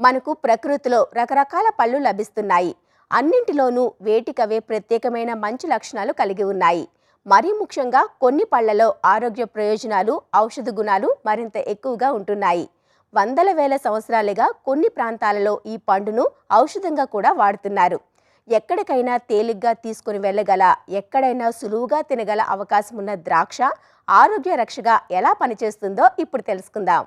మనకు ప్రకృతిలో రకరకాల పళ్ళు లభిస్తున్నాయి. అన్నింటిలోనూ వేటికవే ప్రత్యేకమైన మంచి లక్షణాలు కలిగి ఉన్నాయి. మరీ ముఖ్యంగా కొన్ని పళ్లలో ఆరోగ్య ప్రయోజనాలు, ఔషధ గుణాలు మరింత ఎక్కువగా ఉంటున్నాయి. వందల వేల సంవత్సరాలుగా కొన్ని ప్రాంతాలలో ఈ పండును ఔషధంగా కూడా వాడుతున్నారు. ఎక్కడికైనా తేలిగ్గా తీసుకుని వెళ్ళగల, ఎక్కడైనా సులువుగా తినగల అవకాశం ఉన్న ద్రాక్ష ఆరోగ్య రక్షగా ఎలా పనిచేస్తుందో ఇప్పుడు తెలుసుకుందాం.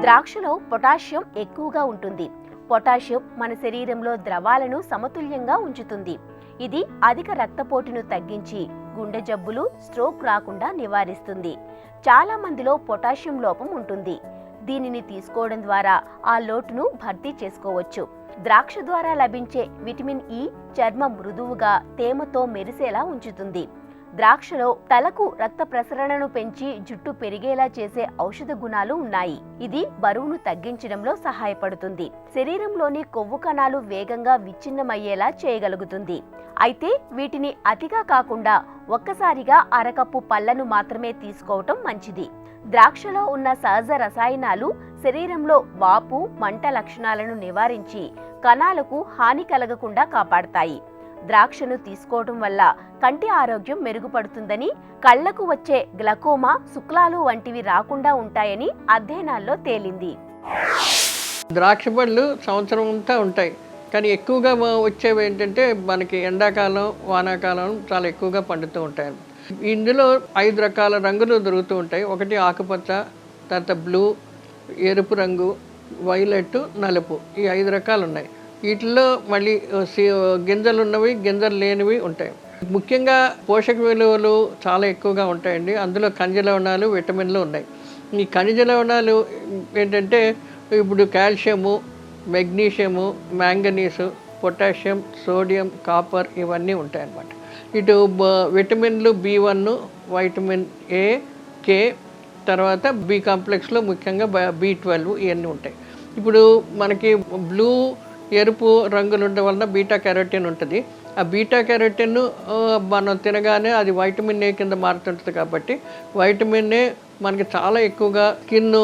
ద్రాక్షలో పొటాషియం ఎక్కువగా ఉంటుంది. పొటాషియం మన శరీరంలో ద్రవాలను సమతుల్యంగా ఉంచుతుంది. ఇది అధిక రక్తపోటును తగ్గించి గుండె జబ్బులు, స్ట్రోక్ రాకుండా నివారిస్తుంది. చాలా మందిలో పొటాషియం లోపం ఉంటుంది. దీనిని తీసుకోవడం ద్వారా ఆ లోటును భర్తీ చేసుకోవచ్చు. ద్రాక్ష ద్వారా లభించే విటమిన్ ఇ చర్మం మృదువుగా, తేమతో మెరిసేలా ఉంచుతుంది. ద్రాక్షలో తలకు రక్త ప్రసరణను పెంచి జుట్టు పెరిగేలా చేసే ఔషధ గుణాలు ఉన్నాయి. ఇది బరువును తగ్గించడంలో సహాయపడుతుంది. శరీరంలోని కొవ్వు కణాలు వేగంగా విచ్ఛిన్నమయ్యేలా చేయగలుగుతుంది. అయితే వీటిని అతిగా కాకుండా ఒక్కసారిగా అరకప్పు పళ్లను మాత్రమే తీసుకోవటం మంచిది. ద్రాక్షలో ఉన్న సహజ రసాయనాలు శరీరంలో వాపు, మంట లక్షణాలను నివారించి కణాలకు హాని కలగకుండా కాపాడతాయి. ద్రాక్షను తీసుకోవడం వల్ల కంటి ఆరోగ్యం మెరుగుపడుతుందని, కళ్లకు వచ్చే గ్లకోమా, శుక్లాలు వంటివి రాకుండా ఉంటాయని అధ్యయనాల్లో తేలింది. ద్రాక్ష పళ్ళు సంవత్సరం అంతా ఉంటాయి, కానీ ఎక్కువగా వచ్చేవి ఏంటంటే మనకి ఎండాకాలం, వానాకాలం చాలా ఎక్కువగా పండుతూ ఉంటాయి. ఇందులో 5 రకాల రంగులు దొరుకుతూ ఉంటాయి. ఒకటి ఆకుపచ్చ, తర్వాత బ్లూ, ఎరుపు రంగు, వైలెట్, నలుపు, ఈ 5 రకాలు ఉన్నాయి. వీటిల్లో మళ్ళీ గింజలు ఉన్నవి, గింజలు లేనివి ఉంటాయి. ముఖ్యంగా పోషక విలువలు చాలా ఎక్కువగా ఉంటాయండి. అందులో ఖనిజ లవణాలు, విటమిన్లు ఉన్నాయి. ఈ ఖనిజ లవణాలు ఏంటంటే ఇప్పుడు calcium, magnesium, manganese, potassium, sodium, copper ఇవన్నీ ఉంటాయన్నమాట. ఇటు విటమిన్లు B1, వైటమిన్ ఏ, కే, తర్వాత బి కాంప్లెక్స్లో ముఖ్యంగా B12 ఇవన్నీ ఉంటాయి. ఇప్పుడు మనకి బ్లూ, ఎరుపు రంగులు ఉండడం వలన బీటా కెరోటిన్ ఉంటుంది. ఆ బీటా కెరోటిన్ మనం తినగానే అది వైటమిన్ ఏ కింద మారుతుంటుంది. కాబట్టి వైటమిన్ ఏ మనకి చాలా ఎక్కువగా స్కిన్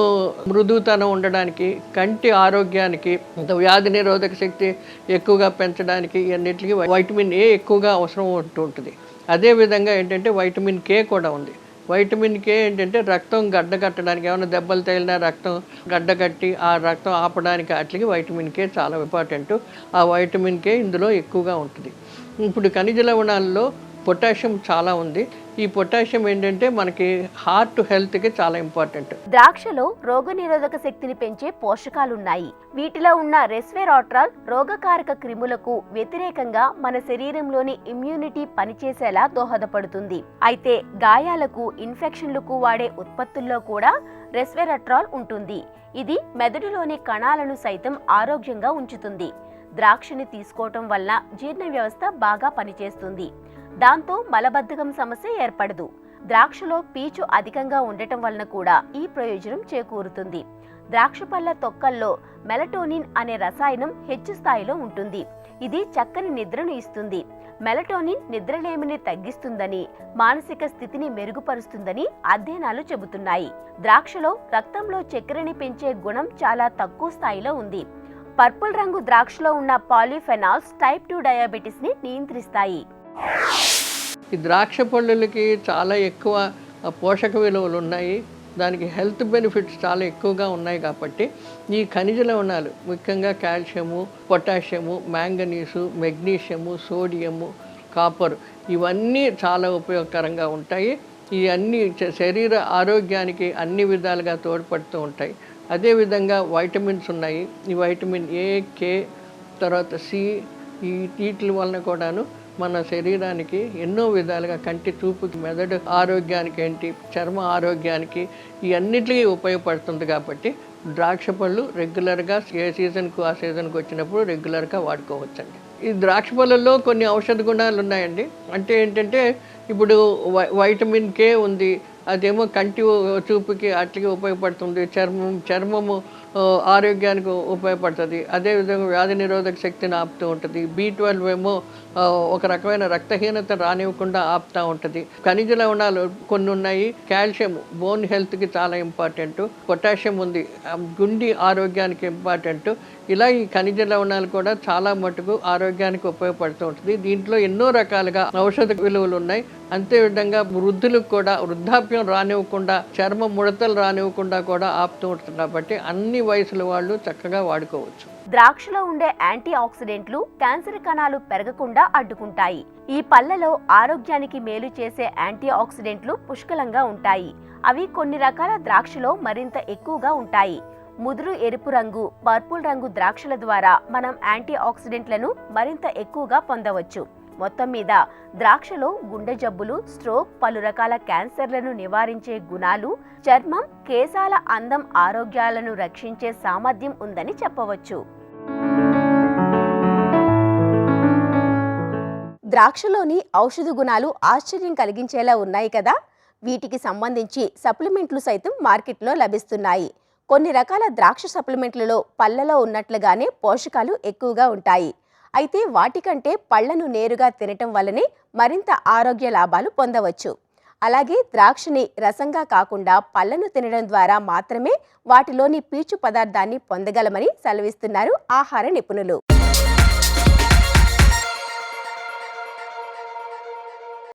మృదుతనం ఉండడానికి, కంటి ఆరోగ్యానికి, వ్యాధి నిరోధక శక్తి ఎక్కువగా పెంచడానికి ఇవన్నిటికీ వైటమిన్ ఏ ఎక్కువగా అవసరం ఉంటుంది. అదేవిధంగా ఏంటంటే వైటమిన్ కే కూడా ఉంది. వైటమిన్ కే ఏంటంటే రక్తం గడ్డకట్టడానికి, ఏమైనా దెబ్బలు తగిలినా రక్తం గడ్డకట్టి ఆ రక్తం ఆపడానికి వాటికి వైటమిన్ కే చాలా ఇంపార్టెంట్. ఆ వైటమిన్ కే ఇందులో ఎక్కువగా ఉంటుంది. ఇప్పుడు ఖనిజ లవణాల్లో పొటాషియం చాలా ఉంది. ఈ పొటాషియం ఏంటంటే మనకి హార్ట్ హెల్త్కి చాలా ఇంపార్టెంట్. ద్రాక్షలో రోగనిరోధక శక్తిని పెంచే పోషకాలున్నాయి. వీటిలో ఉన్న రెస్వెరాట్రాల్ రోగకారక క్రిములకు వ్యతిరేకంగా మన శరీరంలోని ఇమ్యూనిటీ పనిచేసేలా దోహదపడుతుంది. అయితే గాయాలకు, ఇన్ఫెక్షన్లకు వాడే ఉత్పత్తుల్లో కూడా రెస్వెరాట్రాల్ ఉంటుంది. ఇది మెదడులోని కణాలను సైతం ఆరోగ్యంగా ఉంచుతుంది. ద్రాక్షని తీసుకోవటం వల్ల జీర్ణ వ్యవస్థ బాగా పనిచేస్తుంది. దాంతో మలబద్ధకం సమస్య ఏర్పడదు. ద్రాక్షలో పీచు అధికంగా ఉండటం వలన కూడా ఈ ప్రయోజనం చేకూరుతుంది. ద్రాక్ష పళ్ళ తొక్కల్లో మెలటోనిన్ అనే రసాయనం హెచ్చు స్థాయిలో ఉంటుంది. ఇది చక్కని నిద్రను ఇస్తుంది. మెలటోనిన్ నిద్రలేమిని తగ్గిస్తుందని, మానసిక స్థితిని మెరుగుపరుస్తుందని అధ్యయనాలు చెబుతున్నాయి. ద్రాక్షలో రక్తంలో చక్కెరని పెంచే గుణం చాలా తక్కువ స్థాయిలో ఉంది. పర్పుల్ రంగు ద్రాక్షలో ఉన్న పాలిఫెనాల్స్ టైప్ 2 డయాబెటీస్ ని నియంత్రిస్తాయి. ఈ ద్రాక్ష పళ్ళులకి చాలా ఎక్కువ పోషక విలువలు ఉన్నాయి. దానికి హెల్త్ బెనిఫిట్స్ చాలా ఎక్కువగా ఉన్నాయి. కాబట్టి ఈ ఖనిజ లవణాలు ముఖ్యంగా calcium, potassium, manganese, magnesium, sodium, copper ఇవన్నీ చాలా ఉపయోగకరంగా ఉంటాయి. ఇవన్నీ శరీర ఆరోగ్యానికి అన్ని విధాలుగా తోడ్పడుతూ ఉంటాయి. అదేవిధంగా వైటమిన్స్ ఉన్నాయి. ఈ వైటమిన్ ఏ, కే, తర్వాత సి, వీటి వలన కూడాను మన శరీరానికి ఎన్నో విధాలుగా కంటి చూపుకి, మెదడు ఆరోగ్యానికి ఏంటి, చర్మ ఆరోగ్యానికి ఇవన్నిటికీ ఉపయోగపడుతుంది. కాబట్టి ద్రాక్ష పళ్ళు రెగ్యులర్గా ఏ సీజన్కు ఆ సీజన్కి వచ్చినప్పుడు రెగ్యులర్గా వాడుకోవచ్చండి. ఈ ద్రాక్ష పళ్ళల్లో కొన్ని ఔషధ గుణాలు ఉన్నాయండి. అంటే ఏంటంటే ఇప్పుడు వైటమిన్ కే ఉంది, అదేమో కంటి చూపుకి అట్లకి ఉపయోగపడుతుంది. చర్మము ఆరోగ్యానికి ఉపయోగపడుతుంది. అదేవిధంగా వ్యాధి నిరోధక శక్తిని ఆపుతూ ఉంటుంది. B12 ఏమో ఒక రకమైన రక్తహీనత రానివ్వకుండా ఆపుతూ ఉంటుంది. ఖనిజ లవణాలు కొన్ని ఉన్నాయి. కాల్షియం బోన్ హెల్త్కి చాలా ఇంపార్టెంట్. పొటాషియం ఉంది, గుండె ఆరోగ్యానికి ఇంపార్టెంట్. ఇలా ఈ ఖనిజ లవణాలు కూడా చాలా మటుకు ఆరోగ్యానికి ఉపయోగపడుతూ ఉంటుంది. దీంట్లో ఎన్నో రకాలుగా ఔషధ విలువలు ఉన్నాయి. అంతేవిధంగా వృద్ధులకు కూడా వృద్ధాప్యం రానివ్వకుండా, చర్మ ముడతలు రానివ్వకుండా కూడా ఆపుతూ ఉంటుంది. కాబట్టి అన్ని వయసుల వాళ్ళు చక్కగా వాడుకోవచ్చు. ద్రాక్షలో ఉండే యాంటీ ఆక్సిడెంట్లు క్యాన్సర్ కణాలు పెరగకుండా అడ్డుకుంటాయి. ఈ పళ్లలో ఆరోగ్యానికి మేలు చేసే యాంటీ ఆక్సిడెంట్లు పుష్కలంగా ఉంటాయి. అవి కొన్ని రకాల ద్రాక్షలో మరింత ఎక్కువగా ఉంటాయి. ముదురు ఎరుపు రంగు, పర్పుల్ రంగు ద్రాక్షల ద్వారా మనం యాంటీ ఆక్సిడెంట్లను మరింత ఎక్కువగా పొందవచ్చు. మొత్తం మీద ద్రాక్షలో గుండె జబ్బులు, స్ట్రోక్, పలు రకాల క్యాన్సర్లను నివారించే గుణాలు, చర్మం, కేశాల అందం, ఆరోగ్యాలను రక్షించే సామర్థ్యం ఉందని చెప్పవచ్చు. ద్రాక్షలోని ఔషధ గుణాలు ఆశ్చర్యం కలిగించేలా ఉన్నాయి కదా. వీటికి సంబంధించి సప్లిమెంట్లు సైతం మార్కెట్లో లభిస్తున్నాయి. కొన్ని రకాల ద్రాక్ష సప్లిమెంట్లలో పళ్లలో ఉన్నట్లుగానే పోషకాలు ఎక్కువగా ఉంటాయి. అయితే వాటికంటే పళ్లను నేరుగా తినటం వల్లనే మరింత ఆరోగ్య లాభాలు పొందవచ్చు. అలాగే ద్రాక్షని రసంగా కాకుండా పళ్లను తినడం ద్వారా మాత్రమే వాటిలోని పీచు పదార్థాన్ని పొందగలమని సెలవిస్తున్నారు ఆహార నిపుణులు.